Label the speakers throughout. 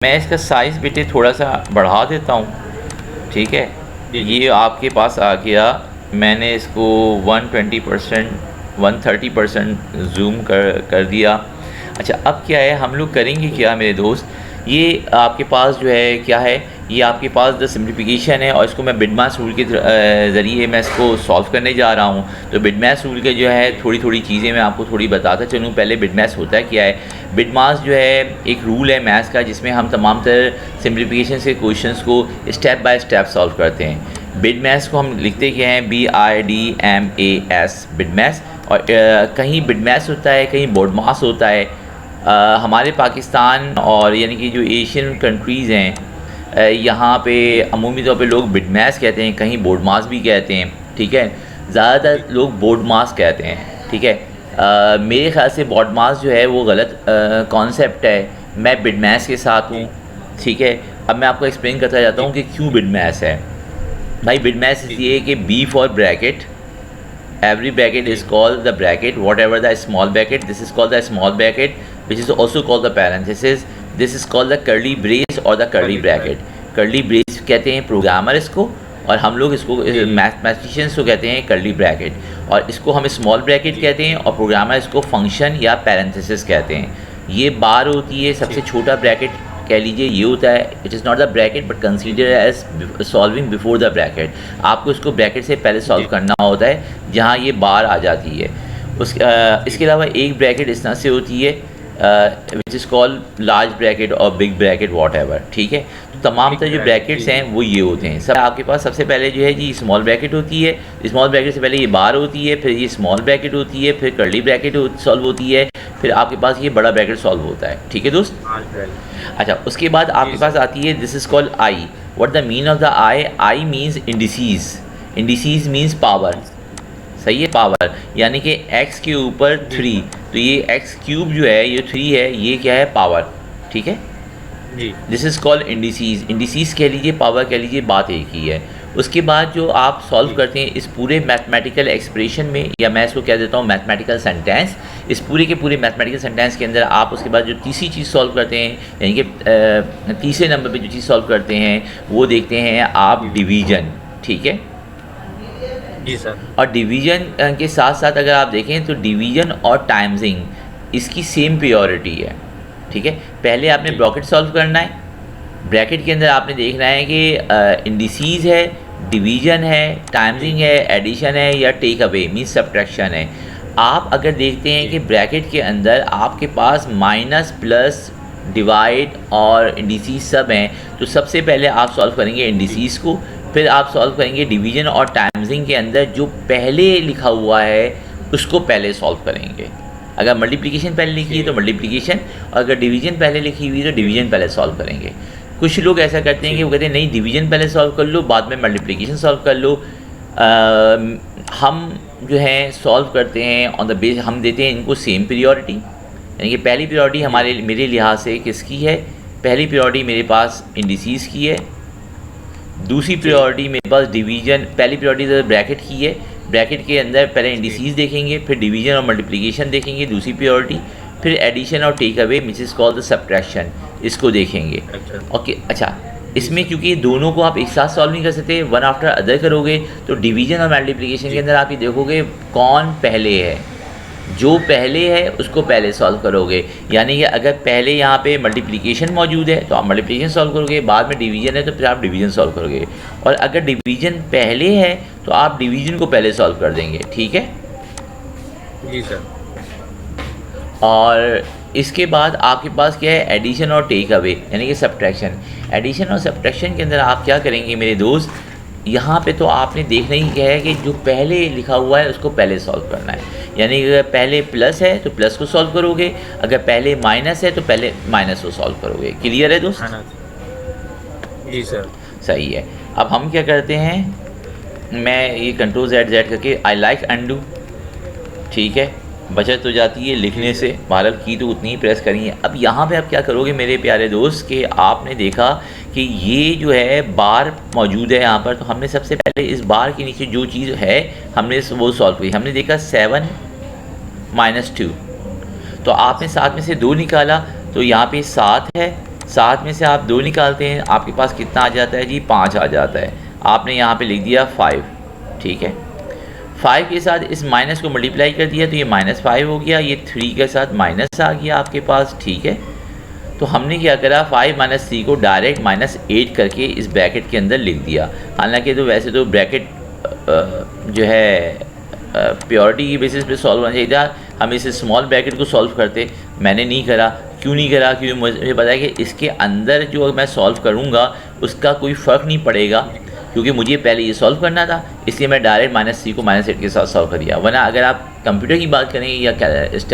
Speaker 1: मैं इसका साइज़ बेटे थोड़ा सा बढ़ा देता हूँ, ठीक है। ये आपके पास आ गया, मैंने इसको 120% 130% जूम कर दिया। अच्छा, अब क्या है, हम लोग करेंगे क्या मेरे दोस्त, ये आपके पास जो है क्या है, ये आपके पास द सिम्प्लिफिकेशन है और इसको मैं बिडमास रूल के ज़रिए मैं इसको सॉल्व करने जा रहा हूँ। तो बिडमास रूल के जो है थोड़ी थोड़ी चीज़ें मैं आपको थोड़ी बताता चलूँ। पहले बिडमास होता है क्या है। बिडमास जो है एक रूल है मैथ्स का, जिसमें हम तमाम तर सिम्प्लिफिकेशन के क्वेश्चंस को स्टेप बाय स्टेप सॉल्व करते हैं। बिडमास को हम लिखते क्या हैं, BIDMAS, बिडमास। और कहीं बिडमास होता है, कहीं बोर्डमास होता है। हमारे पाकिस्तान और यानी कि जो एशियन कंट्रीज़ हैं, यहाँ पे अमूमी तौर पे लोग बिडमास कहते हैं, कहीं बोर्डमास भी कहते हैं, ठीक है। ज़्यादातर लोग बोर्डमास कहते हैं, ठीक है। मेरे ख़्याल से बोर्डमास जो है वो गलत कॉन्सेप्ट है। मैं बिडमास के साथ हूँ, ठीक है। अब मैं आपको एक्सप्लेन करता जाता हूँ कि क्यों बिडमास है। भाई बिडमास इसलिए है कि B for bracket, every bracket is called the bracket, whatever the small bracket, this is called the small bracket, which is also called the parenthesis, this is called the curly brace or the curly bracket. curly brace कहते हैं programmer इसको, और हम लोग इसको mathematicians को कहते हैं कर्ली ब्रैकेट, और इसको हम स्मॉल ब्रैकेट कहते हैं और प्रोग्रामर इसको फंक्शन या पैरेंथेसिस कहते हैं। ये बार होती है, सबसे छोटा ब्रैकेट कह लीजिए ये होता है। It is not the bracket but consider as solving before the bracket. आपको इसको ब्रैकेट से पहले सॉल्व करना होता है जहाँ ये बार आ जाती है। इसके अलावा एक ब्रैकेट इस तरह से होती है विच इज़ कॉल्ड लार्ज ब्रैकेट और बिग ब्रैकेट वॉट एवर, ठीक है। तो तमाम तरह जो ब्रैकेट्स हैं वो ये होते हैं। सब आपके पास सबसे पहले जो है जी स्मॉल ब्रैकेट होती है, स्मॉल ब्रैकेट से पहले ये बार होती है, फिर ये स्मॉल ब्रैकेट होती है, फिर कर्ली ब्रैकेट सॉल्व होती है, फिर आपके पास ये बड़ा ब्रैकेट सॉल्व होता है, ठीक है दोस्त। अच्छा, उसके बाद आपके पास आती है this is called I. What the mean of the I, I means indices, indices means power, सही है, पावर, यानी कि x के ऊपर 3, तो ये x क्यूब जो है ये 3 है, ये क्या है, पावर, ठीक है जी। This is called indices, indices कह लीजिए, पावर कह लीजिए, बात एक ही है। उसके बाद जो आप सॉल्व करते हैं इस पूरे मैथमेटिकल एक्सप्रेशन में, या मैं इसको कह देता हूँ मैथमेटिकल सेंटेंस, इस पूरे के पूरे मैथमेटिकल सेंटेंस के अंदर आप उसके बाद जो तीसरी चीज़ सॉल्व करते हैं, यानी कि तीसरे नंबर पे जो चीज़ सॉल्व करते हैं वो देखते हैं आप डिवीज़न, ठीक है जी सर। और डिवीज़न के साथ साथ अगर आप देखें तो डिवीज़न और टाइम्सिंग इसकी सेम प्रियोरिटी है, ठीक है। पहले आपने ब्रैकेट सॉल्व करना है, ब्रैकेट के अंदर आपने देखना है कि इंडिसीज है, डिवीज़न है, टाइम्सिंग है, एडिशन है या टेक अवे मीन्स सब्ट्रैक्शन है। आप अगर देखते हैं कि ब्रैकेट के अंदर आपके पास माइनस, प्लस, डिवाइड और इंडिसीज सब हैं, तो सबसे पहले आप सॉल्व करेंगे इंडिसीज को, फिर आप सॉल्व करेंगे डिवीज़न और टाइम्सिंग के अंदर जो पहले लिखा हुआ है उसको पहले सॉल्व करेंगे। अगर मल्टीप्लिकेशन पहले लिखी है तो मल्टीप्लिकेशन, और अगर डिवीज़न पहले लिखी हुई तो डिवीज़न पहले सॉल्व करेंगे। कुछ लोग ऐसा करते हैं कि वो कहते हैं नहीं डिवीज़न पहले सॉल्व कर लो, बाद में मल्टीप्लिकेशन सॉल्व कर लो। हम जो है सॉल्व करते हैं ऑन द बेस, हम देते हैं इनको सेम प्रियोरिटी, यानी कि पहली प्रियोरिटी मेरे लिहाज से किसकी है, पहली प्रियोरिटी मेरे पास इंडिसीज की है, दूसरी प्रायोरिटी मेरे पास डिवीज़न, पहली प्रायोरिटी ब्रैकेट की है, ब्रैकेट के अंदर पहले इंडिसीज देखेंगे, फिर डिवीज़न और मल्टीप्लिकेशन देखेंगे दूसरी प्रायोरिटी, फिर एडिशन और take away which is called the subtraction, इसको देखेंगे। ओके अच्छा, इसमें क्योंकि दोनों को आप एक साथ सॉल्व नहीं कर सकते, वन आफ्टर अदर करोगे, तो डिवीज़न और मल्टीप्लिकेशन के अंदर आप ये देखोगे कौन पहले है, जो पहले है उसको पहले सॉल्व करोगे। यानी कि अगर पहले यहाँ पे मल्टीप्लिकेशन मौजूद है तो आप मल्टीप्लिकेशन सॉल्व करोगे, बाद में डिवीज़न है तो फिर आप डिवीज़न सॉल्व करोगे, और अगर डिवीज़न पहले है तो आप डिवीज़न को पहले सॉल्व कर देंगे, ठीक है
Speaker 2: जी सर।
Speaker 1: और इसके बाद आपके पास क्या है, एडिशन और टेक अवे यानी कि सब्ट्रैक्शन। एडिशन और सब्ट्रैक्शन के अंदर आप क्या करेंगे मेरे दोस्त, यहाँ पे तो आपने देखना ही क्या है कि जो पहले लिखा हुआ है उसको पहले सॉल्व करना है। यानी अगर पहले प्लस है तो प्लस को सॉल्व करोगे, अगर पहले माइनस है तो पहले माइनस को सॉल्व करोगे। क्लियर है दोस्त?
Speaker 2: जी सर।
Speaker 1: सही है। अब हम क्या करते हैं, मैं ये कंट्रोल Z करके आई लाइक अनडू, ठीक है, बचत हो जाती है लिखने से, बहरहाल की तो उतनी ही प्रेस करिए। अब यहाँ पे आप क्या करोगे मेरे प्यारे दोस्त कि आपने देखा कि ये जो है बार मौजूद है यहाँ पर, तो हमने सबसे पहले इस बार के नीचे जो चीज़ है हमने वो सॉल्व की। हमने देखा 7 - 2, तो आपने 7 में से 2 निकाला, तो यहाँ पे 7 है, 7 में से आप 2 निकालते हैं, आपके पास कितना आ जाता है जी? 5 आ जाता है। आपने यहाँ पे लिख दिया 5, ठीक है। 5 के साथ इस माइनस को मल्टीप्लाई कर दिया तो ये -5 हो गया, ये 3 के साथ माइनस आ गया आपके पास, ठीक है। तो हमने क्या करा, 5 - 3 को डायरेक्ट -8 करके इस ब्रैकेट के अंदर लिख दिया। हालांकि तो वैसे तो ब्रैकेट जो है प्योरिटी की बेसिस पे सॉल्व होना चाहिए था, हम इसे स्मॉल ब्रैकेट को सॉल्व करते, मैंने नहीं करा। क्यों नहीं करा? क्योंकि मुझे पता है कि इसके अंदर जो मैं सॉल्व करूँगा उसका कोई फ़र्क नहीं पड़ेगा, क्योंकि मुझे पहले ये सॉल्व करना था, इसलिए मैं डायरेक्ट -3 को -8 के साथ सॉल्व कर दिया। वरना अगर आप कंप्यूटर की बात करेंगे या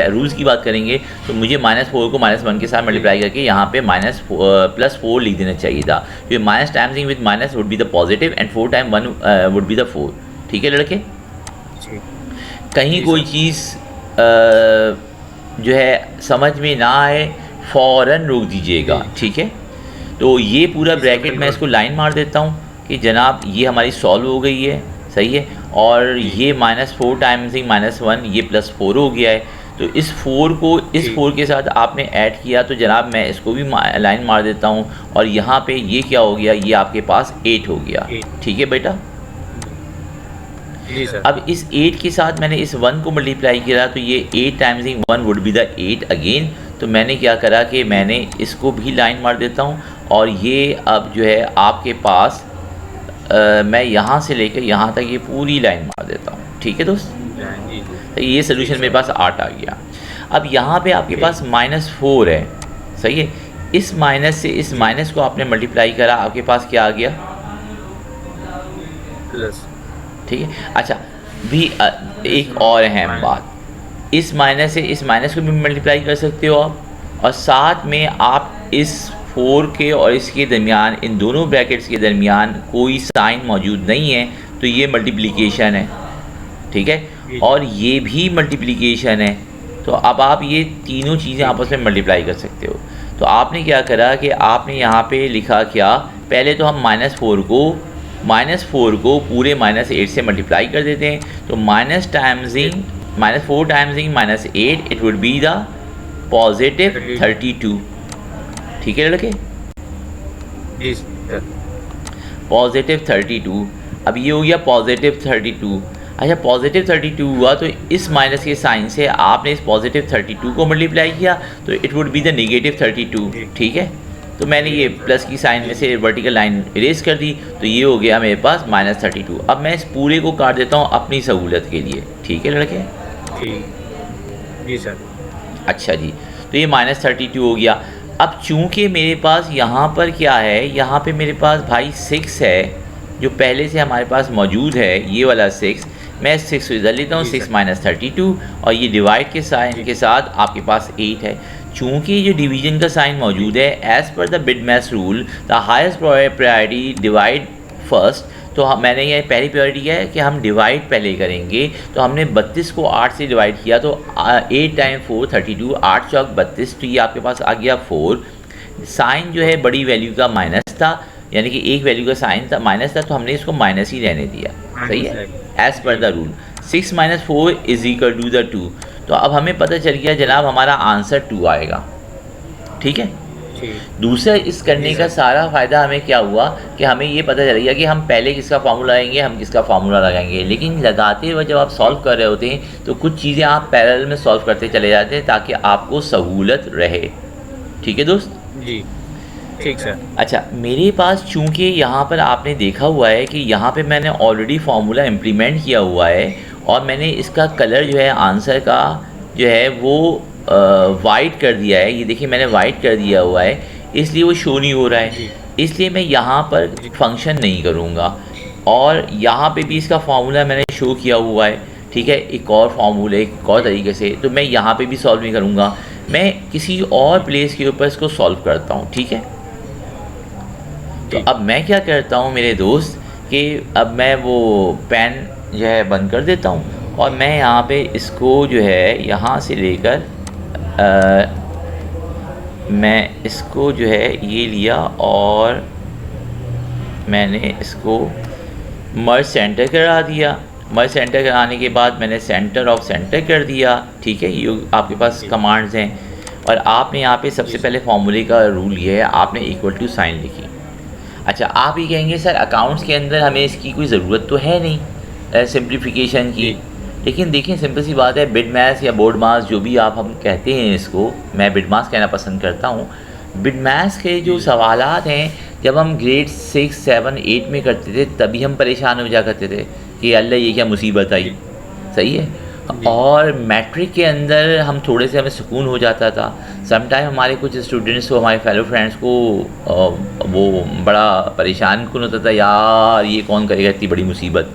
Speaker 1: रूल्स की बात करेंगे तो मुझे -4 को -1 के साथ मल्टीप्लाई करके यहाँ पे +4 लिख देना चाहिए था, क्योंकि minus timesing with minus would be the positive and 4 time 1 would be the 4, ठीक है लड़के। कहीं कोई चीज़ जो है समझ में ना आए फ़ौरन रोक दीजिएगा, ठीक है। तो ये पूरा ब्रैकेट मैं इसको लाइन मार देता हूँ कि जनाब ये हमारी सॉल्व हो गई है, सही है। और ये -4 टाइम्सिंग -1 ये +4 हो गया है। तो इस 4 को इस 4 के साथ आपने ऐड किया तो जनाब मैं इसको भी लाइन मार देता हूँ, और यहाँ पे ये क्या हो गया, ये आपके पास 8 हो गया, ठीक है बेटा।
Speaker 2: जी सर।
Speaker 1: अब इस 8 के साथ मैंने इस 1 को मल्टीप्लाई किया तो ये 8 टाइम्सिंग 1 वुड बी द 8 अगेन। तो मैंने क्या करा कि मैंने इसको भी लाइन मार देता हूँ, और ये अब जो है आपके पास मैं यहाँ से लेकर यहाँ तक ये पूरी लाइन मार देता हूँ, ठीक है दोस्त। तो ये सोल्यूशन मेरे पास 8 आ गया। अब यहाँ पे आपके पास -4 है, सही है। इस माइनस से इस माइनस को आपने मल्टीप्लाई करा, आपके पास क्या आ गया?
Speaker 2: प्लस,
Speaker 1: ठीक है। अच्छा, भी एक और अहम बात, इस माइनस से इस माइनस को भी मल्टीप्लाई कर सकते हो आप, और साथ में आप इस 4 के और इसके दरमियान, इन दोनों ब्रैकेट्स के दरमियान कोई साइन मौजूद नहीं है, तो ये मल्टीप्लिकेशन है, ठीक है। और ये भी मल्टीप्लिकेशन है। तो अब आप ये तीनों चीज़ें आपस में मल्टीप्लाई कर सकते हो। तो आपने क्या करा कि आपने यहाँ पे लिखा क्या, पहले तो हम -4 को पूरे -8 से मल्टीप्लाई कर देते हैं। तो -4 टाइम्सिंग -8 इट वुड बी द +32, ठीक है लड़के।
Speaker 2: जी सर।
Speaker 1: +32, अब ये हो गया +32। अच्छा, +32 हुआ तो इस माइनस के साइन से आपने इस +32 को मल्टीप्लाई किया तो इट वुड बी द -32, ठीक है। तो मैंने ये प्लस की साइन में से वर्टिकल लाइन इरेज कर दी, तो ये हो गया मेरे पास -32। अब मैं इस पूरे को काट देता हूँ अपनी सहूलत के लिए, ठीक है लड़के।
Speaker 2: ठीक, जी सर।
Speaker 1: अच्छा जी, तो ये -32 हो गया। अब चूंकि मेरे पास यहाँ पर क्या है, यहाँ पे मेरे पास भाई 6 है जो पहले से हमारे पास मौजूद है, ये वाला 6, मैं 6 इधर लेता हूँ, 6 - 32, और ये डिवाइड के साइन के साथ आपके पास 8 है। चूँकि जो डिवीजन का साइन मौजूद है, as per the BIDMAS rule the highest priority divide first, तो मैंने ये पहली प्रायोरिटी है कि हम डिवाइड पहले करेंगे। तो हमने 32 को 8 से डिवाइड किया, तो 8 टाइम 4 32, 8 चौक 32, तो ये आपके पास आ गया 4। साइन जो है बड़ी वैल्यू का माइनस था, यानी कि एक वैल्यू का साइन था माइनस था, तो हमने इसको माइनस ही रहने दिया, सही है, एज़ पर द रूल। 6 - 4 = 2। तो अब हमें पता चल गया जनाब हमारा आंसर 2 आएगा, ठीक है। दूसरा इस करने का सारा फ़ायदा हमें क्या हुआ कि हमें ये पता चल गया कि हम पहले किसका फार्मूला लगाएंगे, हम किसका फार्मूला लगाएंगे। लेकिन लगाते हुए जब आप सॉल्व कर रहे होते हैं तो कुछ चीज़ें आप पैरेलल में सॉल्व करते चले जाते हैं ताकि आपको सहूलत रहे, ठीक है दोस्त।
Speaker 2: जी ठीक सर।
Speaker 1: अच्छा, मेरे पास चूँकि यहाँ पर आपने देखा हुआ है कि यहाँ पे मैंने ऑलरेडी फार्मूला इम्प्लीमेंट किया हुआ है, और मैंने इसका कलर जो है आंसर का जो है वो वाइट कर दिया है। ये देखिए मैंने वाइट कर दिया हुआ है, इसलिए वो शो नहीं हो रहा है। इसलिए मैं यहाँ पर फंक्शन नहीं करूँगा, और यहाँ पे भी इसका फार्मूला मैंने शो किया हुआ है, ठीक है, एक और फार्मूले एक और तरीके से। तो मैं यहाँ पे भी सॉल्व नहीं करूँगा, मैं किसी और प्लेस के ऊपर इसको सॉल्व करता हूँ, ठीक है। तो अब मैं क्या करता हूँ मेरे दोस्त कि अब मैं वो पेन जो है बंद कर देता हूँ, और मैं यहाँ पे इसको जो है यहाँ से लेकर मैं इसको जो है ये लिया, और मैंने इसको मर्ज सेंटर करा दिया। मर्ज सेंटर कराने के बाद मैंने सेंटर ऑफ सेंटर कर दिया, ठीक है, ये आपके पास कमांड्स हैं। और आपने यहाँ पे सबसे पहले फॉर्मूले का रूल ये है, आपने इक्वल टू साइन लिखी। अच्छा, आप ये कहेंगे सर अकाउंट्स के अंदर हमें इसकी कोई ज़रूरत तो है नहीं सिंप्लीफिकेशन की, लेकिन देखिए सिंपल सी बात है, बिड मैथ्स या बोर्ड मास जो भी आप हम कहते हैं इसको, मैं बिड मास कहना पसंद करता हूँ। बिड मैथ्स के जो सवालात हैं जब हम ग्रेड 6, 7, 8 में करते थे तभी हम परेशान हो जा करते थे कि अल्लाह ये क्या मुसीबत आई, सही है। और मैट्रिक के अंदर हम थोड़े से हमें सुकून हो जाता था। समटाइम हमारे कुछ स्टूडेंट्स को, हमारे फेलो फ्रेंड्स को वो बड़ा परेशान कौन होता था, यार ये कौन करेगा इतनी बड़ी मुसीबत।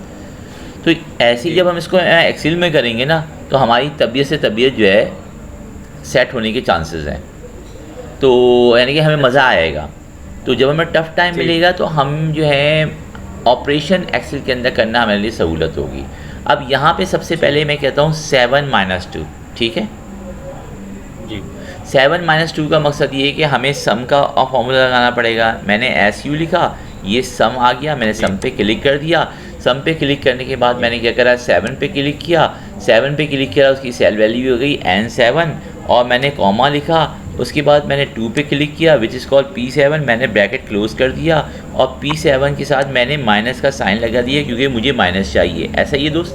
Speaker 1: तो ऐसे ही जब हम इसको एक्सेल में करेंगे ना तो हमारी तबीयत से तबीयत जो है सेट होने के चांसेस हैं, तो यानी कि हमें मज़ा आएगा। तो जब हमें टफ़ टाइम मिलेगा तो हम जो है ऑपरेशन एक्सेल के अंदर करना हमारे लिए सहूलत होगी। अब यहाँ पे सबसे पहले मैं कहता हूँ 7 - 2, ठीक है
Speaker 2: जी।
Speaker 1: 7 - 2 का मकसद ये है कि हमें सम का फॉर्मूला लगाना पड़ेगा। मैंने एस यू लिखा, ये सम आ गया, मैंने सम पे क्लिक कर दिया। सम पे क्लिक करने के बाद मैंने क्या करा, 7 पे क्लिक किया। 7 पे क्लिक किया, उसकी सेल वैल्यू हो गई N7 और मैंने कॉमा लिखा। उसके बाद मैंने 2 पे क्लिक किया विच इज़ कॉल्ड P7, मैंने ब्रैकेट क्लोज कर दिया और P7 के साथ मैंने माइनस का साइन लगा दिया क्योंकि मुझे माइनस चाहिए। ऐसा ही है दोस्त?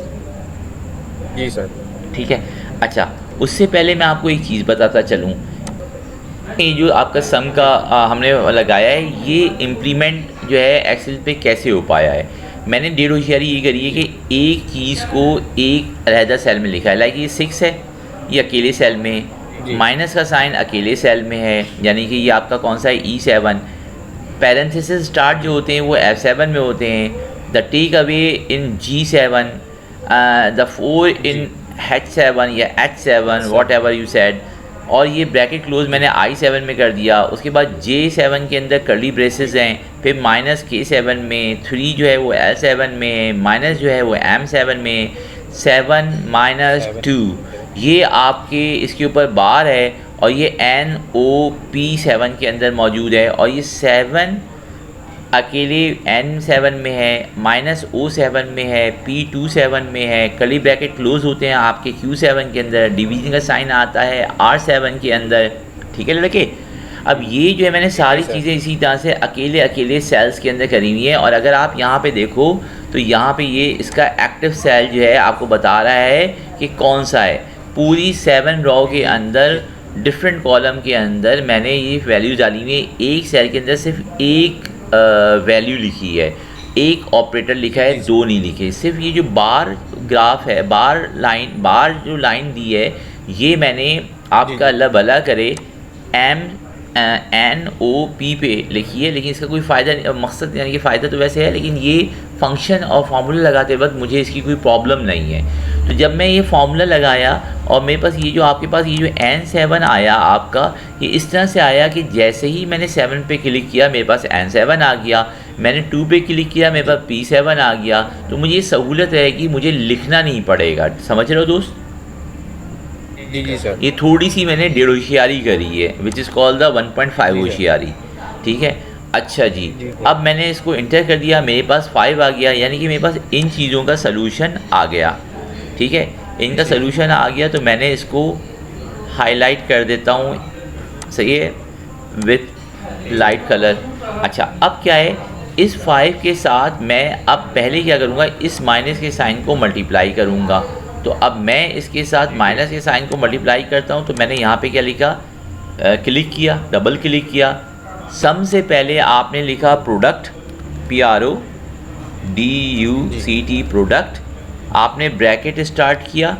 Speaker 2: जी सर।
Speaker 1: ठीक है। अच्छा, उससे पहले मैं आपको एक चीज़ बताता चलूँ, ये जो आपका सम का हमने लगाया है ये इम्प्लीमेंट जो है एक्सेल पे कैसे हो पाया है। मैंने डेढ़ होशियारी ये करी है कि एक चीज़ को एक अलहदा सेल में लिखा है, लाइक ये 6 है, ये अकेले सेल में, माइनस का साइन अकेले सेल में है, यानी कि ये आपका कौन सा है, E7। पैरेंथेसिस स्टार्ट जो होते हैं वो F7 में होते हैं, the take away in G7, the 4 in H7 या H7 what ever you said, और ये ब्रैकेट क्लोज मैंने I7 में कर दिया। उसके बाद J7 के अंदर कर्ली ब्रेसेस हैं, फिर माइनस K7 में, 3 जो है वो L7 में, माइनस जो है वो M7 में, 7 - 2 ये आपके इसके ऊपर बार है और ये NOP7 के अंदर मौजूद है और ये 7 अकेले N7 में है, -O7 में है, P27 में है, कर्ली ब्रैकेट क्लोज होते हैं आपके Q7 के अंदर, डिवीजन का साइन आता है R7 के अंदर। ठीक है लड़के, अब ये जो है मैंने सारी चीज़ें इसी तरह से अकेले अकेले सेल्स के अंदर करी हुई हैं। और अगर आप यहाँ पे देखो तो यहाँ पे ये इसका एक्टिव सेल जो है आपको बता रहा है कि कौन सा है। पूरी 7 रो के अंदर डिफरेंट कॉलम के अंदर मैंने ये वैल्यू डाली हुई है। एक सेल के अंदर सिर्फ एक वैल्यू लिखी है, एक ऑपरेटर लिखा है, 2 नहीं लिखे। सिर्फ ये जो बार ग्राफ है, बार जो लाइन दी है, ये मैंने आपका अल्लाह भला करे NOP पे लिखी है, लेकिन इसका कोई फ़ायदा मकसद यानी कि फ़ायदा तो वैसे है, लेकिन ये फंक्शन और फार्मूला लगाते वक्त मुझे इसकी कोई प्रॉब्लम नहीं है। तो जब मैं ये फार्मूला लगाया और मेरे पास ये जो आपके पास ये जो N7 आया आपका, ये इस तरह से आया कि जैसे ही मैंने 7 पे क्लिक किया मेरे पास N7 आ गया, मैंने 2 पे क्लिक किया मेरे पास P7 आ गया। तो मुझे ये सहूलत है कि मुझे लिखना नहीं पड़ेगा। समझ रहे हो दोस्त?
Speaker 2: जी सर।
Speaker 1: ये थोड़ी सी मैंने डेढ़ होशियारी करी है विच इज़ कॉल्ड द 1.5 होशियारी। ठीक है। अच्छा जी, अब मैंने इसको इंटर कर दिया, मेरे पास 5 आ गया, यानी कि मेरे पास इन चीज़ों का सलूशन आ गया। ठीक है, इनका सलूशन आ गया तो मैंने इसको हाईलाइट कर देता हूँ, सही है, विथ लाइट कलर। अच्छा, अब क्या है, इस 5 के साथ मैं अब पहले क्या करूँगा, इस माइनस के साइन को मल्टीप्लाई करूँगा। तो अब मैं इसके साथ माइनस के साइन को मल्टीप्लाई करता हूँ। तो मैंने यहाँ पे क्या लिखा, क्लिक किया, डबल क्लिक किया। सम से पहले आपने लिखा प्रोडक्ट, PRODUCT प्रोडक्ट। आपने ब्रैकेट स्टार्ट किया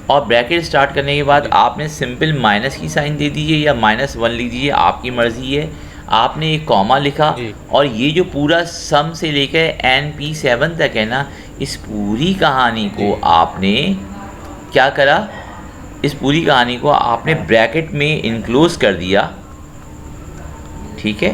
Speaker 1: और ब्रैकेट स्टार्ट करने के बाद आपने सिंपल माइनस की साइन दे दीजिए या -1 लिख दीजिए, आपकी मर्ज़ी है। आपने एक कॉमा लिखा और ये जो पूरा सम से लेकर NP7 तक है ना, इस पूरी कहानी को आपने क्या करा, इस पूरी कहानी को आपने ब्रैकेट में इनक्लोज कर दिया। ठीक है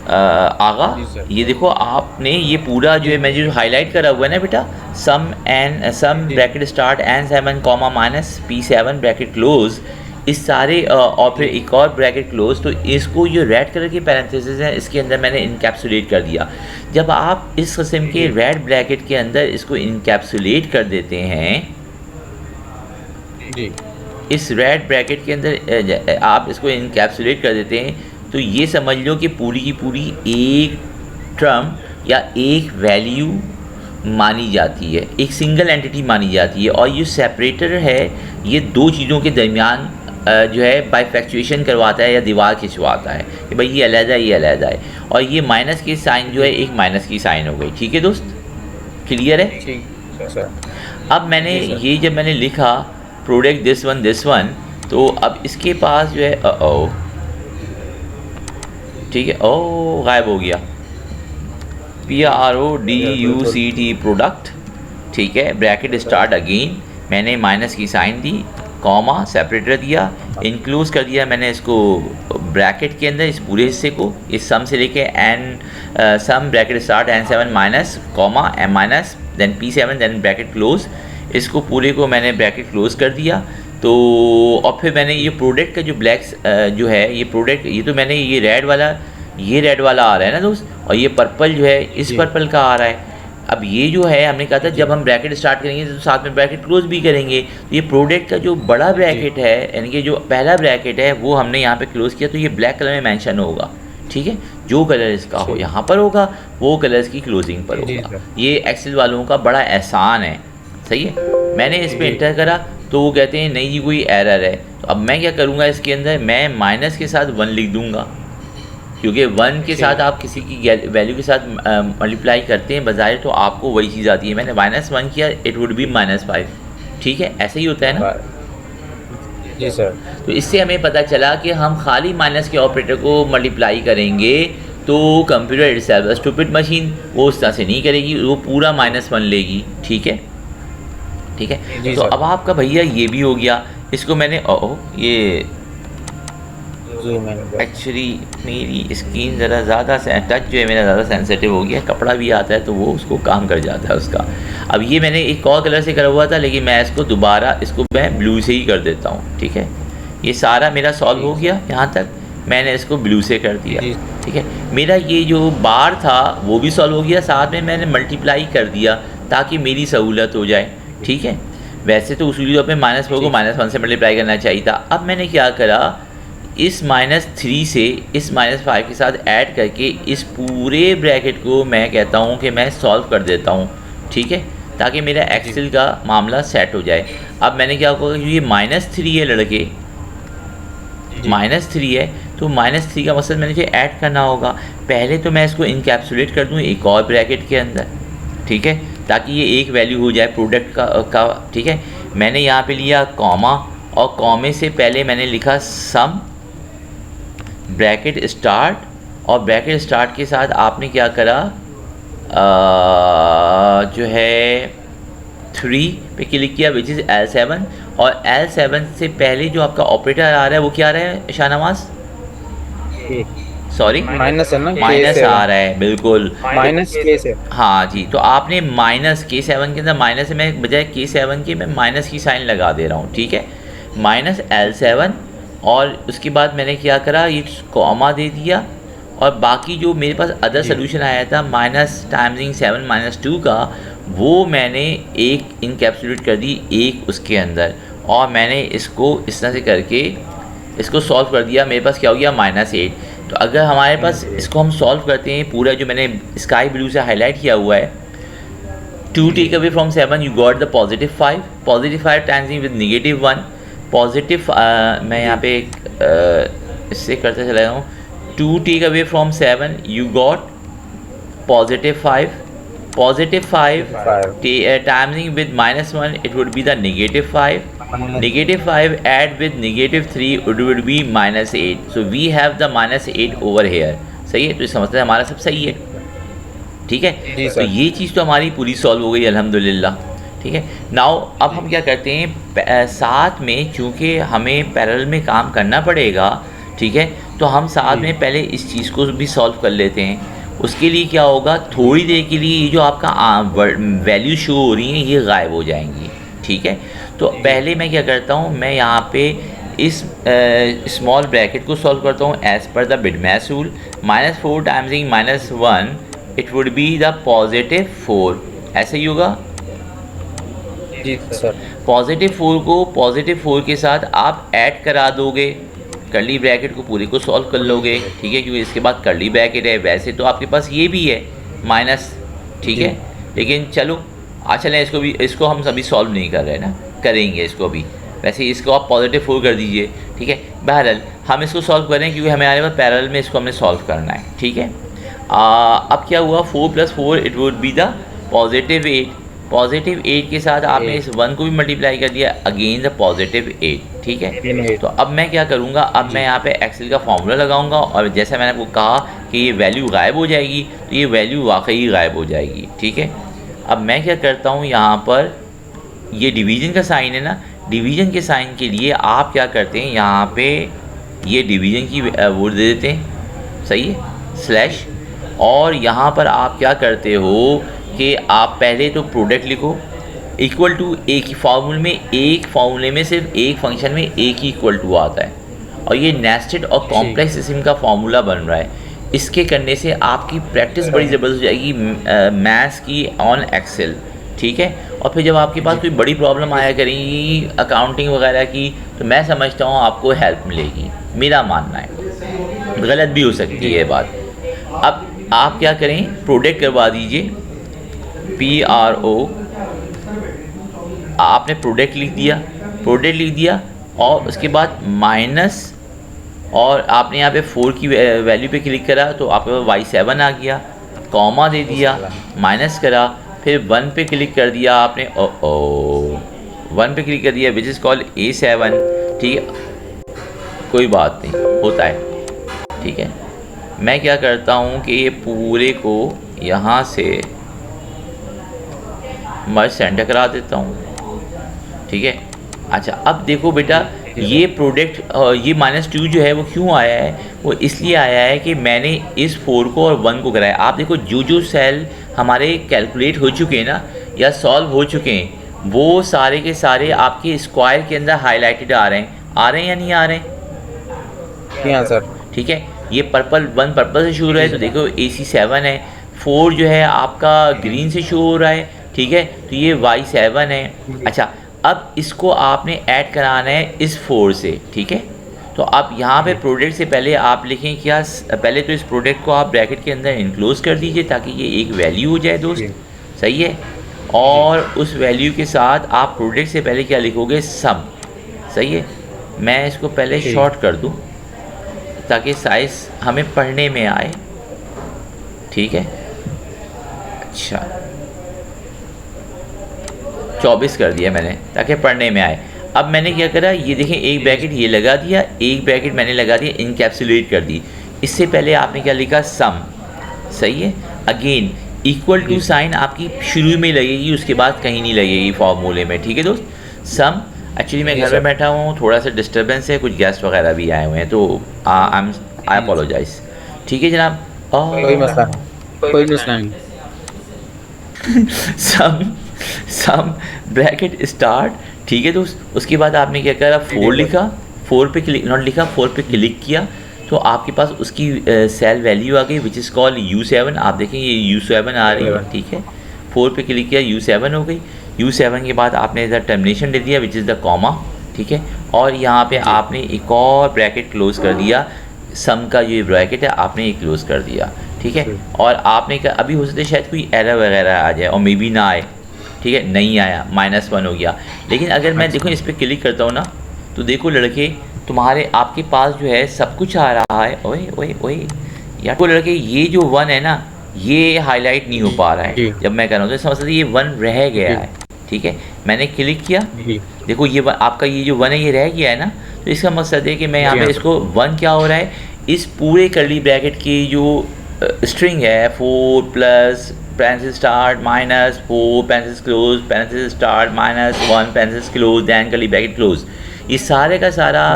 Speaker 1: आगा, ये देखो आपने ये पूरा जो है मैं जो हाईलाइट करा हुआ है ना बेटा, सम bracket start N7 comma minus P7 bracket close, इस सारे और फिर एक और ब्रैकेट क्लोज। तो इसको जो रेड कलर की पैरेंथेसिस है इसके अंदर मैंने इनकैप्सुलेट कर दिया। जब आप इस किस्म के रेड ब्रैकेट के अंदर इसको इनकैप्सुलेट कर देते हैं
Speaker 2: जी,
Speaker 1: इस रेड ब्रैकेट के अंदर आप इसको इनकैप्सुलेट कर देते हैं, तो ये समझ लो कि पूरी की पूरी एक टर्म या एक वैल्यू मानी जाती है, एक सिंगल एंटिटी मानी जाती है। और ये सेपरेटर है, ये दो चीज़ों के दरमियान जो है बाइफैक्चुएशन करवाता है या दीवार खिंचवाता है कि भाई ये अलहदा है, ये अलहदा है। और ये माइनस की साइन जो है एक माइनस की साइन हो गई। ठीक है दोस्त, क्लियर है?
Speaker 2: ठीक है सर।
Speaker 1: अब मैंने
Speaker 2: जी सर।
Speaker 1: ये जब मैंने लिखा प्रोडक्ट दिस वन, तो अब इसके पास जो है ओ, ठीक है, ओ गायब हो गया, PRODUCT प्रोडक्ट। ठीक है, ब्रैकेट स्टार्ट अगेन, मैंने माइनस की साइन दी, कॉमा सेपरेटर दिया, इंक्लूज कर दिया मैंने इसको ब्रैकेट के अंदर, इस पूरे हिस्से को, इस सम से लेके N sum bracket start N7 minus comma M minus then P7 then bracket close, इसको पूरे को मैंने ब्रैकेट क्लोज कर दिया। तो और फिर मैंने ये प्रोडक्ट का जो ब्लैक जो है ये प्रोडक्ट, ये तो मैंने ये रेड वाला आ रहा है ना दोस्त, और ये पर्पल जो है इस पर्पल का आ रहा है। अब ये जो है हमने कहा था जब हम ब्रैकेट स्टार्ट करेंगे तो साथ में ब्रैकेट क्लोज भी करेंगे, तो ये प्रोडक्ट का जो बड़ा ब्रैकेट है यानी कि जो पहला ब्रैकेट है वो हमने यहाँ पे क्लोज किया, तो ये ब्लैक कलर में मेंशन होगा। ठीक है, जो कलर इसका हो यहाँ पर होगा, वो कलर इसकी क्लोजिंग पर होगा। ये एक्सेल वालों का बड़ा एहसान है, सही है। मैंने इस पर इंटर करा तो वो कहते हैं नहीं जी कोई एरर है। तो अब मैं क्या करूँगा, इसके अंदर मैं माइनस के साथ 1 लिख दूँगा, क्योंकि 1 के साथ आप किसी की वैल्यू के साथ मल्टीप्लाई करते हैं बजाय, तो आपको वही चीज़ आती है। मैंने -1 किया, इट वुड बी -5। ठीक है, ऐसे ही होता है ना?
Speaker 2: जी सर।
Speaker 1: तो इससे हमें पता चला कि हम खाली माइनस के ऑपरेटर को मल्टीप्लाई करेंगे तो कंप्यूटर इटसेल्फ स्टूपिड मशीन वो उस तरह से नहीं करेगी, वो पूरा -1 लेगी। ठीक है, ठीक है। तो अब आपका भैया ये भी हो गया, इसको मैंने ये एक्चुअली मेरी स्क्रीन ज़रा ज़्यादा टच जो है मेरा ज़्यादा सेंसिटिव हो गया, कपड़ा भी आता है तो वो उसको काम कर जाता है उसका। अब ये मैंने एक और कलर से करा हुआ था, लेकिन मैं इसको दोबारा इसको मैं ब्लू से ही कर देता हूँ। ठीक है, ये सारा मेरा सॉल्व हो गया, यहाँ तक मैंने इसको ब्लू से कर दिया। ठीक है, मेरा ये जो बार था वो भी सॉल्व हो गया, साथ में मैंने मल्टीप्लाई कर दिया ताकि मेरी सहूलत हो जाए। ठीक है, वैसे तो उसूली तौर पर -4 को -1 से मल्टीप्लाई करना चाहिए था। अब मैंने क्या करा, इस -3 से इस -5 के साथ ऐड करके इस पूरे ब्रैकेट को मैं कहता हूँ कि मैं सॉल्व कर देता हूँ। ठीक है, ताकि मेरा एक्सेल का मामला सेट हो जाए। अब मैंने क्या कहा, ये -3 है लड़के, -3 है, तो -3 का मकसद मैंने जो ऐड करना होगा, पहले तो मैं इसको इनकैप्सुलेट कर दूँ एक और ब्रैकेट के अंदर। ठीक है, ताकि ये एक वैल्यू हो जाए प्रोडक्ट का। ठीक है, मैंने यहाँ पे लिया कॉमा, और कॉमे से पहले मैंने लिखा सम ब्रैकेट स्टार्ट, और ब्रैकेट स्टार्ट के साथ आपने क्या करा, जो है 3 पे क्लिक किया विच इज़ L7, और L7 से पहले जो आपका ऑपरेटर आ रहा है वो क्या आ रहा है शाहनवाज? सॉरी
Speaker 2: माइनस है ना,
Speaker 1: माइनस आ रहा है, बिल्कुल
Speaker 2: -K से।
Speaker 1: हाँ जी, तो आपने -K7 के अंदर माइनस में बजाय K7 के मैं माइनस की साइन लगा दे रहा हूँ। ठीक है, -L7, और उसके बाद मैंने क्या करा, ये कॉमा दे दिया, और बाकी जो मेरे पास अदर सोल्यूशन आया था -7 -2 का, वो मैंने एक इनकैप्सुलेट कर दी एक उसके अंदर, और मैंने इसको इस तरह से करके इसको सॉल्व कर दिया। मेरे पास क्या हो गया, -8। तो अगर हमारे पास इसको हम सॉल्व करते हैं, पूरा जो मैंने स्काई ब्लू से हाईलाइट किया हुआ है, 2 take away from 7 you got the +5, +5 times with -1, positive मैं यहाँ पे इससे करते चला जाऊँ, 2 take away from 7 you got +5, +5 timing with -1 it would be the -5, -5 add with -3 it would be -8, so we have the -8 over here। सही है, तो इसका मतलब हमारा सब सही है। ठीक है, तो ये चीज़ तो हमारी पूरी सॉल्व हो गई अल्हम्दुलिल्लाह। ठीक है, नाउ अब हम क्या करते हैं, साथ में चूँकि हमें पैरेलल में काम करना पड़ेगा, ठीक है, तो हम साथ में पहले इस चीज़ को भी सॉल्व कर लेते हैं। उसके लिए क्या होगा, थोड़ी देर के लिए ये जो आपका वैल्यू शो हो रही है ये गायब हो जाएंगी। ठीक है, तो पहले मैं क्या करता हूँ, मैं यहाँ पे इस स्मॉल ब्रैकेट को सॉल्व करता हूँ as per the BIDMAS rule. -4 timesing -1 it would be the +4, ऐसे ही होगा।
Speaker 2: जी सर।
Speaker 1: पॉजिटिव 4 को पॉजिटिव 4 के साथ आप ऐड करा दोगे, कर्ली ब्रैकेट को पूरे को सॉल्व कर लोगे, ठीक है, क्योंकि इसके बाद कर्ली ब्रैकेट है। वैसे तो आपके पास ये भी है माइनस, ठीक है, लेकिन चलो चलें इसको हम सभी सॉल्व नहीं कर रहे ना, करेंगे इसको भी। वैसे इसको आप पॉजिटिव 4 कर दीजिए, ठीक है। बहरहाल हम इसको सॉल्व करें क्योंकि हमें आने वाले पैरेलल में इसको हमने सॉल्व करना है, ठीक है। अब क्या हुआ, 4 + 4 it would be the positive 8। Positive 8 के साथ आपने इस 1 को भी मल्टीप्लाई कर दिया, अगेन द पॉजिटिव 8, ठीक है। तो अब मैं क्या करूँगा, अब मैं यहाँ पे एक्सेल का फॉर्मूला लगाऊंगा और जैसा मैंने आपको कहा कि ये वैल्यू गायब हो जाएगी, तो ये वैल्यू वाकई गायब हो जाएगी, ठीक है। अब मैं क्या करता हूँ, यहाँ पर ये डिवीज़न का साइन है ना, डिवीज़न के साइन के लिए आप क्या करते हैं, यहाँ पे ये डिवीज़न की वो दे देते हैं, सही है, स्लैश। और यहाँ पर आप क्या करते हो कि आप पहले तो प्रोडक्ट लिखो इक्वल टू एक ही फार्मूले में, एक फार्मूले में सिर्फ एक फंक्शन में एक ही इक्वल टू आता है, और ये नेस्टेड और कॉम्प्लेक्स किस्म का फार्मूला बन रहा है। इसके करने से आपकी प्रैक्टिस बड़ी ज़बरदस्त हो जाएगी मैथ्स की ऑन एक्सेल, ठीक है। और फिर जब आपके पास कोई बड़ी प्रॉब्लम आया करेगी अकाउंटिंग वगैरह की, तो मैं समझता हूँ आपको हेल्प मिलेगी, मेरा मानना है, गलत भी हो सकती है ये बात। अब आप क्या करें, प्रोडक्ट करवा दीजिए, PRO, आपने प्रोडक्ट लिख दिया और उसके बाद माइनस, और आपने यहाँ पे 4 की वैल्यू पे क्लिक करा तो आपके पास Y7 आ गया, कॉमा दे दिया, माइनस करा, फिर 1 पे क्लिक कर दिया आपने, 1 पे क्लिक कर दिया विच इज़ कॉल्ड A7, ठीक है, कोई बात नहीं, होता है, ठीक है। मैं क्या करता हूँ कि ये पूरे को यहाँ से मर्ज सेंटर करा देता हूँ, ठीक है। अच्छा अब देखो बेटा, ये प्रोडक्ट ये -2 जो है वो क्यों आया है, वो इसलिए आया है कि मैंने इस 4 को और 1 को कराया। आप देखो जो सेल हमारे कैलकुलेट हो चुके हैं ना या सॉल्व हो चुके हैं, वो सारे के सारे आपके स्क्वायर के अंदर हाईलाइटेड आ रहे हैं या नहीं आ रहे हैं?
Speaker 2: हाँ सर,
Speaker 1: ठीक है। ये पर्पल 1 पर्पल से शो हो रहा है, तो देखो AC7 है, 4 जो है आपका ग्रीन से शो हो रहा है, ठीक है, तो ये Y7 है। अच्छा अब इसको आपने ऐड कराना है इस 4 से, ठीक है। तो अब यहाँ पे प्रोडक्ट से पहले आप लिखें क्या, पहले तो इस प्रोडक्ट को आप ब्रैकेट के अंदर इनक्लोज कर दीजिए ताकि ये एक वैल्यू हो जाए दोस्त, सही है। और उस वैल्यू के साथ आप प्रोडक्ट से पहले क्या लिखोगे, सम, सही है। मैं इसको पहले शॉर्ट कर दूँ ताकि साइज़ हमें पढ़ने में आए, ठीक है। अच्छा 24 कर दिया मैंने ताकि पढ़ने में आए। अब मैंने क्या करा, ये देखें एक ब्रैकेट ये लगा दिया, एक ब्रैकेट मैंने लगा दिया, इनकैप्सुलेट कर दी। इससे पहले आपने क्या लिखा, सम, सही है। अगेन इक्वल टू साइन आपकी शुरू में लगेगी, उसके बाद कहीं नहीं लगेगी फॉर्मूले में, ठीक है दोस्त। सम, एक्चुअली मैं घर में बैठा हूँ, थोड़ा सा डिस्टर्बेंस है, कुछ गेस्ट वगैरह भी आए हुए हैं, तो आई अपोलोजाइज, ठीक है जनाब।
Speaker 2: कोई मसला नहीं।
Speaker 1: सम ब्रैकेट स्टार्ट, ठीक है दोस्त। उसके बाद आपने क्या करा, 4 लिखा, 4 पे क्लिक, नॉट लिखा, 4 पे क्लिक किया, तो आपके पास उसकी सेल वैल्यू आ गई विच इज़ कॉल्ड U7। आप देखें ये U7 आ रही है, ठीक है। 4 पे क्लिक किया, U7 हो गई। U7 के बाद आपने इधर टर्मिनेशन दे दिया विच इज़ द कॉमा, ठीक है। और यहाँ पे आपने एक और ब्रैकेट क्लोज कर दिया, सम का ये ब्रैकेट है आपने ये क्लोज कर दिया, ठीक है। और आपने क्या, अभी हो सकता है शायद कोई एरर वगैरह आ जाए और मे बी ना आए, ठीक है, नहीं आया, -1 हो गया। लेकिन अगर मैं देखो इस पर क्लिक करता हूँ ना, तो देखो लड़के तुम्हारे आपके पास जो है सब कुछ आ रहा है। ओए ओए ओए यार, वो लड़के ये जो 1 है ना, ये हाईलाइट नहीं हो पा रहा है जब मैं कर रहा हूँ, तो समझ सकते ये 1 रह गया है, ठीक है। मैंने क्लिक किया, देखो ये आपका ये जो 1 है ये रह गया है ना, तो इसका मकसद है कि मैं यहाँ पे इसको 1 क्या हो रहा है, इस पूरे कर्ली ब्रैकेट की जो स्ट्रिंग है 4 plus parenthesis start minus 4 parenthesis close parenthesis start -1 parenthesis close then curly bracket close, ये सारे का सारा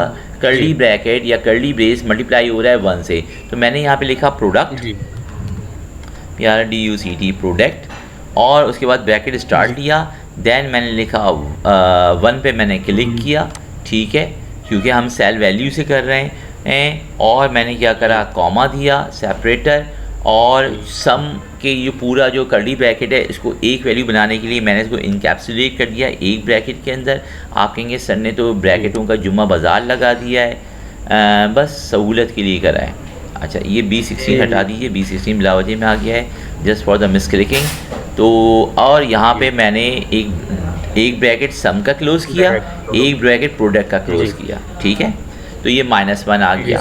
Speaker 1: कर्ली ब्रैकेट या कर्ली ब्रेस मल्टीप्लाई हो रहा है 1 से। तो मैंने यहाँ पे लिखा प्रोडक्ट, PRODUCT प्रोडक्ट, और उसके बाद ब्रैकेट स्टार्ट लिया, दैन मैंने लिखा 1 पे मैंने क्लिक किया, ठीक है, क्योंकि हम सेल वैल्यू से कर रहे हैं। और मैंने क्या करा, कॉमा दिया, सेपरेटर, और सम के जो पूरा जो कर्ली ब्रैकेट है इसको एक वैल्यू बनाने के लिए मैंने इसको इनकैप्सुलेट कर दिया एक ब्रैकेट के अंदर। आप कहेंगे सर ने तो ब्रैकेटों का जुम्मा बाज़ार लगा दिया है, बस सहूलत के लिए करा है। अच्छा ये B16 हटा दीजिए, B16 बिलावजी में आ गया है जस्ट फॉर द मिसक्लिकिंग। तो और यहाँ पे मैंने एक ब्रैकेट सम का क्लोज़ किया, एक ब्रैकेट प्रोडक्ट का क्लोज़ किया, ठीक है। तो ये -1 आ गया।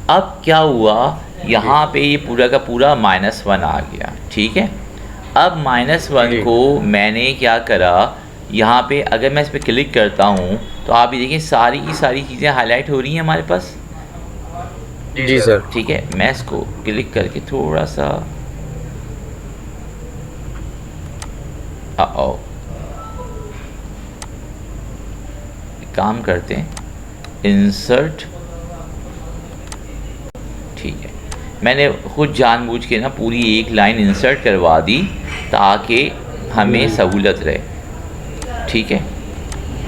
Speaker 1: अब क्या हुआ, यहाँ पे ये पूरा का पूरा -1 आ गया, ठीक है। अब -1 को मैंने क्या करा, यहाँ पे अगर मैं इस पर क्लिक करता हूँ तो आप ये देखिए सारी की सारी चीज़ें हाईलाइट हो रही हैं हमारे पास।
Speaker 2: जी सर।
Speaker 1: ठीक है, मैं इसको क्लिक करके थोड़ा सा काम करते हैं, इंसर्ट, ठीक है। मैंने खुद जानबूझ के ना पूरी एक लाइन इंसर्ट करवा दी ताकि हमें सहूलत रहे, ठीक है।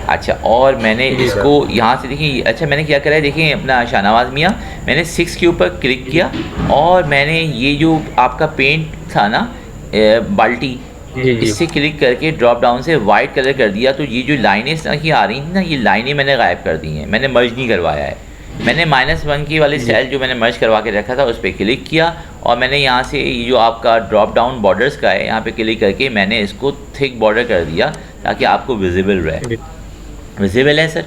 Speaker 1: अच्छा और मैंने इसको यहाँ से देखिए, अच्छा मैंने क्या करा है देखिए अपना शाहनवाज मियाँ, मैंने 6 के ऊपर क्लिक किया और मैंने ये जो आपका पेंट था ना बाल्टी, इससे क्लिक करके ड्रॉप डाउन से वाइट कलर कर दिया। तो ये जो लाइनें इस तरह की आ रही थी ना, ये लाइनें मैंने गायब कर दी हैं, मैंने मर्ज नहीं करवाया है। मैंने -1 की वाली सेल जो मैंने मर्ज करवा के रखा था उस पर क्लिक किया और मैंने यहाँ से ये जो आपका ड्रॉप डाउन बॉर्डर्स का है यहाँ पे क्लिक करके मैंने इसको थिक बॉर्डर कर दिया ताकि आपको विजिबल रहे। विजिबल है सर?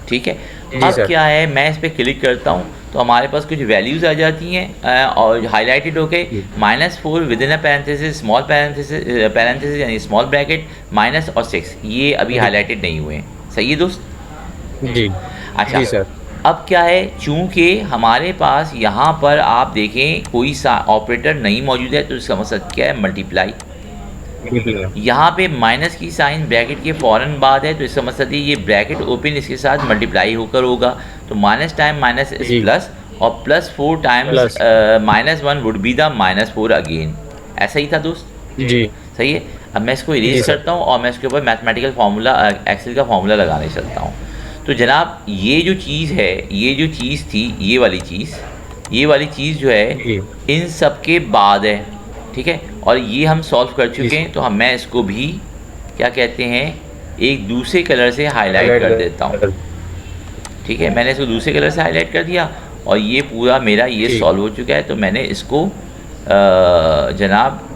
Speaker 1: ठीक है। अब क्या है, मैं इस पर क्लिक करता हूँ तो हमारे पास कुछ वैल्यूज़ आ जाती हैं और हाईलाइटेड होके -4 विदिन अ पैरेंथेसिस, स्मॉल पैरेंथेसिस यानी स्मॉल ब्रैकेट, माइनस और 6, ये अभी हाईलाइटेड नहीं हुए हैं। सही है दोस्त?
Speaker 2: जी।
Speaker 1: अच्छा
Speaker 2: जी सर।
Speaker 1: अब क्या है, चूँकि हमारे पास यहाँ पर आप देखें कोई सा ऑपरेटर नहीं मौजूद है तो इसका मतलब क्या है, मल्टीप्लाई। यहाँ पे माइनस की साइन ब्रैकेट के फ़ौरन बाद है तो इसका मतलब ये ब्रैकेट ओपन इसके साथ मल्टीप्लाई होकर होगा। तो minus time minus is plus और +4 times -1 would be the -4 again. ऐसा ही था दोस्त? जी सही है। अब मैं इसको इरेज करता हूँ और मैं इसके ऊपर मैथमेटिकल फार्मूला, एक्सेल का फार्मूला लगाने चलता हूँ। तो जनाब ये जो चीज़ है, ये जो चीज़ थी, ये वाली चीज़ जो है इन सब के बाद है, ठीक है। और ये हम सॉल्व कर चुके हैं तो मैं इसको भी क्या कहते हैं, एक दूसरे कलर से हाईलाइट कर देता हूँ, ठीक है। मैंने इसको दूसरे कलर से हाईलाइट कर दिया और ये पूरा मेरा ये सॉल्व हो चुका है। तो मैंने इसको जनाब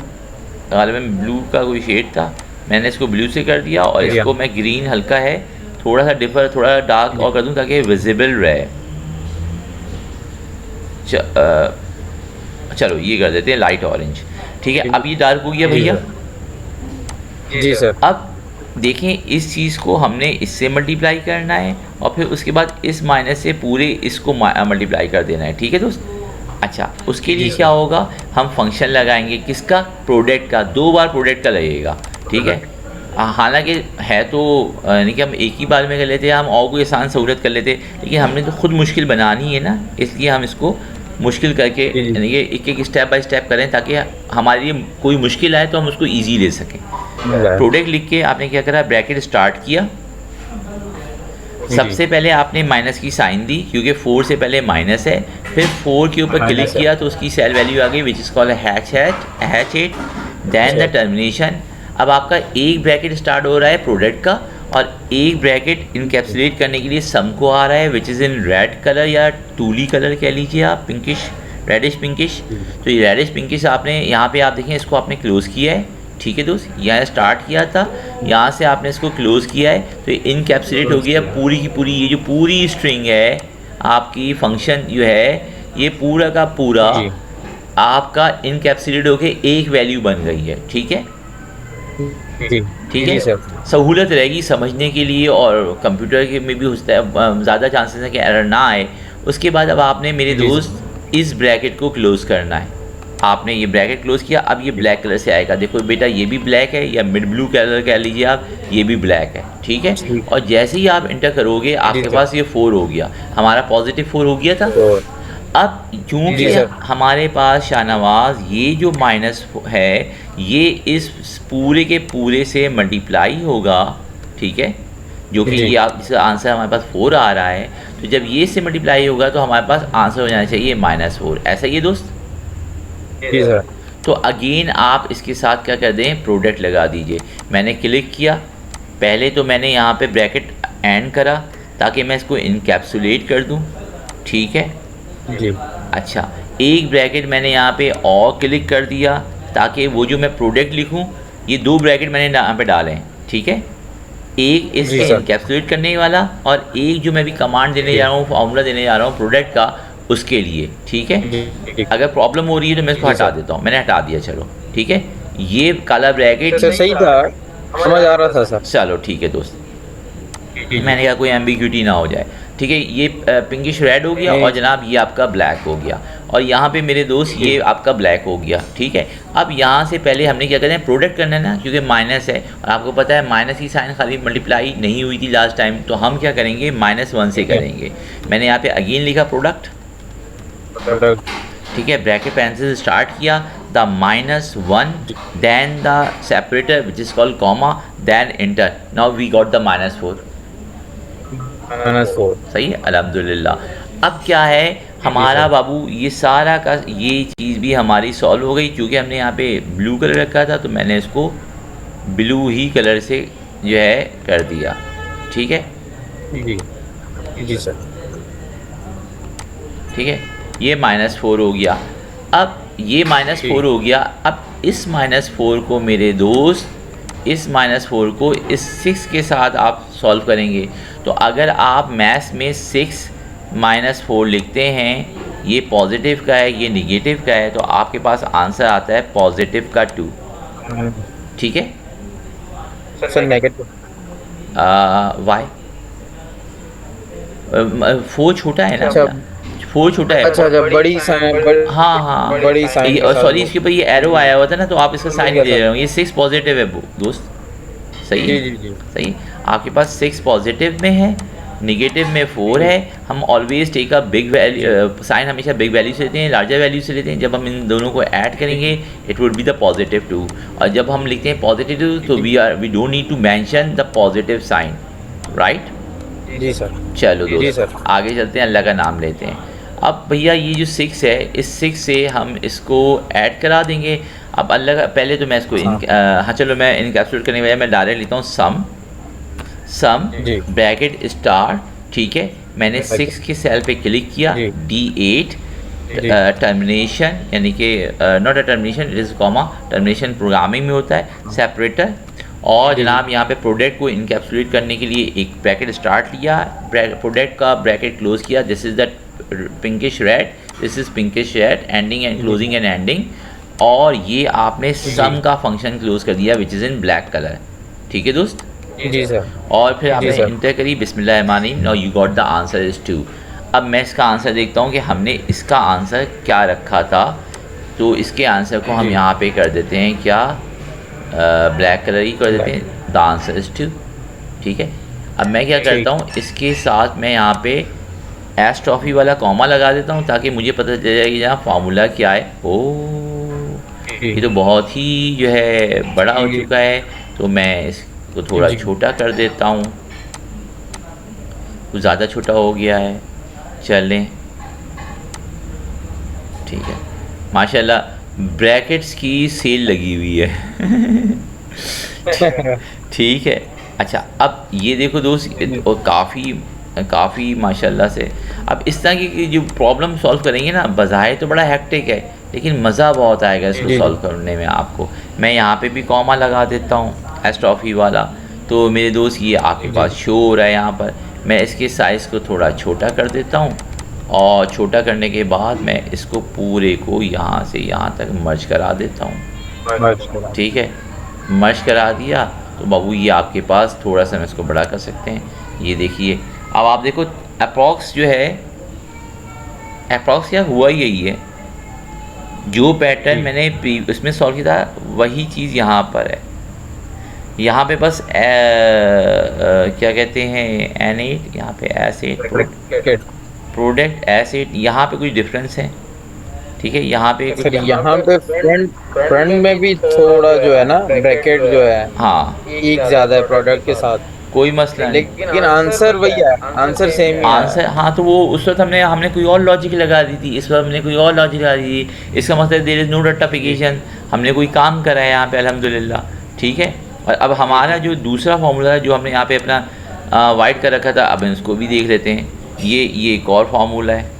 Speaker 1: गालिबन ब्लू का कोई शेड था, मैंने इसको ब्लू से कर दिया और इसको मैं ग्रीन हल्का है थोड़ा सा डिफर, थोड़ा डार्क और कर दूँ ताकि विजिबल रहे। चलो ये कर देते हैं लाइट ऑरेंज, ठीक है। अब ये डार्क हो गया भैया।
Speaker 2: जी सर।
Speaker 1: अब देखें इस चीज़ को हमने इससे मल्टीप्लाई करना है और फिर उसके बाद इस माइनस से पूरे इसको मल्टीप्लाई कर देना है, ठीक है दोस्त। अच्छा उसके लिए क्या होगा, हम फंक्शन लगाएंगे किसका, प्रोडक्ट का। 2 बार प्रोडक्ट का लगेगा, ठीक है। हालांकि है तो यानी कि हम एक ही बार में कर लेते हैं, हम और कोई आसान सहूलत कर लेते, लेकिन हमने तो खुद मुश्किल बनानी है ना, इसलिए हम इसको मुश्किल करके यानी कि एक स्टेप बाय स्टेप करें ताकि हमारे लिए कोई मुश्किल आए तो हम उसको इजी ले सकें। प्रोडक्ट लिख के आपने क्या करा, ब्रैकेट स्टार्ट किया। सबसे पहले आपने माइनस की साइन दी क्योंकि 4 से पहले माइनस है, फिर 4 के ऊपर क्लिक किया तो उसकी सेल वैल्यू आ गई which is called H8, then the termination. अब आपका एक ब्रैकेट स्टार्ट हो रहा है प्रोडक्ट का और एक ब्रैकेट इनकैप्सुलेट करने के लिए सम को आ रहा है which is in red colour या टूली कलर कह लीजिए आप, पिंकिश, रेडिश पिंकिश। तो ये रेडिश पिंकिश आपने यहाँ पे आप देखें इसको आपने क्लोज़ किया है, ठीक है दोस्त। यहाँ स्टार्ट किया था, यहाँ से आपने इसको क्लोज़ किया है तो ये इनकैप्सुलेट हो गया पूरी की पूरी। ये जो पूरी स्ट्रिंग है आपकी फंक्शन जो है ये पूरा का पूरा आपका इनकैप्सुलेट होके एक वैल्यू बन गई है, ठीक है। ठीक है, सहूलत रहेगी समझने के लिए और कंप्यूटर के में भी होता है ज़्यादा चांसेस है कि एरर ना आए। उसके बाद अब आपने मेरे दोस्त इस ब्रैकेट को क्लोज़ करना है। आपने ये ब्रैकेट क्लोज़ किया, अब ये ब्लैक कलर से आएगा। देखो बेटा ये भी ब्लैक है या मिड ब्लू कलर कह लीजिए आप, ये भी ब्लैक है, ठीक है। और जैसे ही आप इंटर करोगे आपके पास ये 4 हो गया, हमारा पॉजिटिव 4 हो गया था। अब चूँकि हमारे पास शाहनवाज ये जो माइनस है ये इस पूरे के पूरे से मल्टीप्लाई होगा, ठीक है, जो कि ये आप जिसका आंसर हमारे पास 4 आ रहा है। तो जब ये से मल्टीप्लाई होगा तो हमारे पास आंसर हो जाना चाहिए -4। ऐसा ही है दोस्त?
Speaker 2: जी सर।
Speaker 1: तो अगेन आप इसके साथ क्या कर दें, प्रोडक्ट लगा दीजिए। मैंने क्लिक किया, पहले तो मैंने यहाँ पे ब्रैकेट एंड करा ताकि मैं इसको इनकैप्सुलेट कर दूँ, ठीक है।
Speaker 2: जी
Speaker 1: अच्छा, एक ब्रैकेट मैंने यहाँ पे और क्लिक कर दिया ताकि वो जो मैं प्रोडक्ट लिखूँ, ये 2 ब्रैकेट मैंने यहाँ पे डाले हैं, ठीक है। एक
Speaker 2: जी
Speaker 1: इसके
Speaker 2: सर।
Speaker 1: इनकैप्सुलेट करने वाला और एक जो मैं भी कमांड देने जा रहा हूँ, फार्मूला देने जा रहा हूँ प्रोडक्ट का, उसके लिए, ठीक है।
Speaker 2: जी जी
Speaker 1: अगर प्रॉब्लम हो रही है तो मैं इसको
Speaker 2: जी
Speaker 1: हटा
Speaker 2: सर।
Speaker 1: देता हूँ, मैंने हटा दिया, चलो ठीक है। ये काला ब्रैकेट
Speaker 2: सर सही था, समझ आ रहा था सर।
Speaker 1: चलो ठीक है दोस्त,
Speaker 2: जी
Speaker 1: मैंने कहा कोई एम्बिग्यूटी ना हो जाए, ठीक है। ये पिंकिश रेड हो गया
Speaker 2: नहीं।
Speaker 1: और जनाब ये आपका ब्लैक हो गया, और यहाँ पे मेरे दोस्त ये आपका ब्लैक हो गया, ठीक है। अब यहाँ से पहले हमने क्या करना है, प्रोडक्ट करना है ना, क्योंकि माइनस है और आपको पता है माइनस की साइन खाली मल्टीप्लाई नहीं हुई थी लास्ट टाइम, तो हम क्या करेंगे, -1 से करेंगे। मैंने यहाँ पे अगेन लिखा प्रोडक्ट,
Speaker 2: प्रोडक्ट।
Speaker 1: ठीक है, ब्रैकेट पेंसिल स्टार्ट किया, the -1 then the separator which is called comma, then enter, now we got the -4,
Speaker 2: -4।
Speaker 1: सही है, अल्हम्दुलिल्लाह। अब क्या है हमारा बाबू, ये सारा का ये चीज़ भी हमारी सॉल्व हो गई, क्योंकि हमने यहाँ पे ब्लू कलर रखा था तो मैंने इसको ब्लू ही कलर से जो है कर दिया, ठीक है।
Speaker 2: जी जी सर।
Speaker 1: ठीक है, ये -4 हो गया। अब ये -4 हो गया, अब इस -4 को मेरे दोस्त, इस -4 को इस 6 के साथ आप सॉल्व करेंगे। तो अगर आप मैथ्स में 6 -4 लिखते हैं, ये पॉजिटिव का है, ये निगेटिव का है, तो आपके पास आंसर आता है पॉजिटिव का 2, ठीक है।
Speaker 2: Sir negative.
Speaker 1: वाई 4 छोटा है ना,
Speaker 2: अच्छा।
Speaker 1: 4 छोटा है।
Speaker 2: अच्छा जब बड़ी साइन
Speaker 1: हाँ हाँ,
Speaker 2: बड़ी साइन के साथ
Speaker 1: सॉरी,
Speaker 2: वो-
Speaker 1: इसके ऊपर ये एरो आया हुआ था ना, तो आप इसका साइन
Speaker 2: ठीक है
Speaker 1: नहीं दे रहे हो, ये 6 पॉजिटिव है दोस्त, सही
Speaker 2: जी
Speaker 1: है,
Speaker 2: जी जी
Speaker 1: सही। आपके पास 6 पॉजिटिव में है, निगेटिव में 4 है। हम always take a big value, sign हमेशा बिग वैल्यू से लेते हैं, लार्जर वैल्यू से लेते हैं। जब हम इन दोनों को ऐड करेंगे it would be the positive 2, और जब हम लिखते हैं पॉजिटिव 2 तो we don't need to mention the positive sign, right.
Speaker 2: जी सर।
Speaker 1: चलो
Speaker 2: जी
Speaker 1: दोस्त,
Speaker 2: सर।
Speaker 1: आगे चलते हैं, अल्लाह का नाम लेते हैं। अब भैया ये जो 6 है, इस 6 से हम इसको ऐड करा देंगे। अब अल्लाह का, पहले तो मैं इसको हाँ चलो, मैं इनकैप्सुलेट करने के बजाय मैं डायरेक्ट लेता हूँ सम
Speaker 2: जी।
Speaker 1: ब्रैकेट स्टार, ठीक है। मैंने 6 के सेल पे क्लिक किया,
Speaker 2: जी।
Speaker 1: D8
Speaker 2: जी।
Speaker 1: टर्मिनेशन, यानी कि not a termination, it is comma, termination programming में होता है, सेपरेटर। और जनाब यहाँ पे प्रोडक्ट को इनकैप्सुलेट करने के लिए एक ब्रैकेट स्टार्ट लिया, प्रोडक्ट का ब्रैकेट क्लोज किया, this is the pinkish red, this is pinkish red, ending and closing and ending. और ये आपने सम का फंक्शन क्लोज कर दिया which is in black colour, ठीक है दोस्त।
Speaker 2: जी सर।
Speaker 1: और फिर आपने
Speaker 2: सर।
Speaker 1: इंटर करी, बिस्मिल्लाहिर्रहमानिर्रहीम, now you got the answer is 2। अब मैं इसका आंसर देखता हूँ कि हमने इसका आंसर क्या रखा था, तो इसके आंसर को हम
Speaker 2: जी।
Speaker 1: यहाँ पे कर देते हैं क्या, ब्लैक कलर ही कर देते हैं, द आंसर इज़ 2, ठीक है। अब मैं क्या करता हूँ, इसके साथ मैं यहाँ पे एस ट्रॉफी वाला कॉमा लगा देता हूँ ताकि मुझे पता चल जाए कि यहाँ फार्मूला क्या है। ओ, ये तो बहुत ही जो है बड़ा हो
Speaker 2: जी।
Speaker 1: चुका है, तो मैं इसको थोड़ा
Speaker 2: जी।
Speaker 1: छोटा कर देता हूँ, कुछ ज़्यादा छोटा हो गया है, चलें, ठीक है। माशाल्लाह ब्रैकेट्स की सेल लगी हुई है ठीक है। अच्छा, अब ये देखो दोस्त, और काफ़ी माशाल्लाह से, अब इस तरह की जो प्रॉब्लम सॉल्व करेंगे ना, बज़ाहिर तो बड़ा हेक्टिक है, लेकिन मज़ा बहुत आएगा इसको
Speaker 2: जी।
Speaker 1: सॉल्व करने में आपको। मैं यहाँ पे भी कॉमा लगा देता हूँ, एस्ट्रॉफी वाला, तो मेरे दोस्त ये आपके पास शो हो रहा है यहाँ पर। मैं इसके साइज़ को थोड़ा छोटा कर देता हूँ, और छोटा करने के बाद मैं इसको पूरे को यहाँ से यहाँ तक मर्ज करा देता हूँ, ठीक है। मर्ज करा दिया तो बाबू ये आपके पास थोड़ा सा, मैं इसको बड़ा कर सकते हैं, ये देखिए। अब आप देखो अप्रॉक्स जो है, अप्रॉक्स क्या हुआ यही है, जो पैटर्न मैंने उसमें सॉल्व किया था वही चीज़ यहाँ पर है। यहाँ पे बस क्या कहते हैं, N8, यहाँ पे S8 प्रोडक्ट S8, यहाँ पे कुछ डिफरेंस है, ठीक है। यहाँ पे कुछ,
Speaker 2: सर यहाँ पे फ्रंट में भी थोड़ा जो है ना ब्रैकेट जो है,
Speaker 1: हाँ
Speaker 2: एक ज़्यादा है प्रोडक्ट के साथ।
Speaker 1: कोई मसला नहीं।
Speaker 2: लेकिन आंसर वही है, आंसर सेम ही है।
Speaker 1: आंसर हाँ, तो वो उस वक्त हमने कोई और लॉजिक लगा दी थी, इस वक्त हमने कोई और लॉजिक लगा दी थी। इसका मतलब देयर इज़ नो रट्टाफिकेशन, हमने कोई काम करा है यहाँ पे अल्हम्दुलिल्लाह, ठीक है। और अब हमारा जो दूसरा फार्मूला है जो हमने यहाँ पे अपना वाइट कर रखा था, अब इसको भी देख लेते हैं। ये एक और फार्मूला है,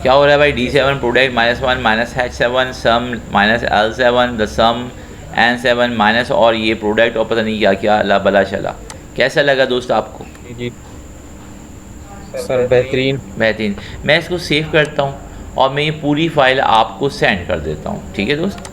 Speaker 1: क्या हो रहा है भाई, D7 product -1 minus H7 sum minus L7 the sum N7 minus, और ये प्रोडक्ट और पता नहीं क्या क्या अल्लाह भला चला। कैसा लगा दोस्त आपको?
Speaker 2: जी सर बेहतरीन।
Speaker 1: बेहतरीन। मैं इसको सेव करता हूँ और मैं ये पूरी फाइल आपको सेंड कर देता हूँ, ठीक है दोस्त।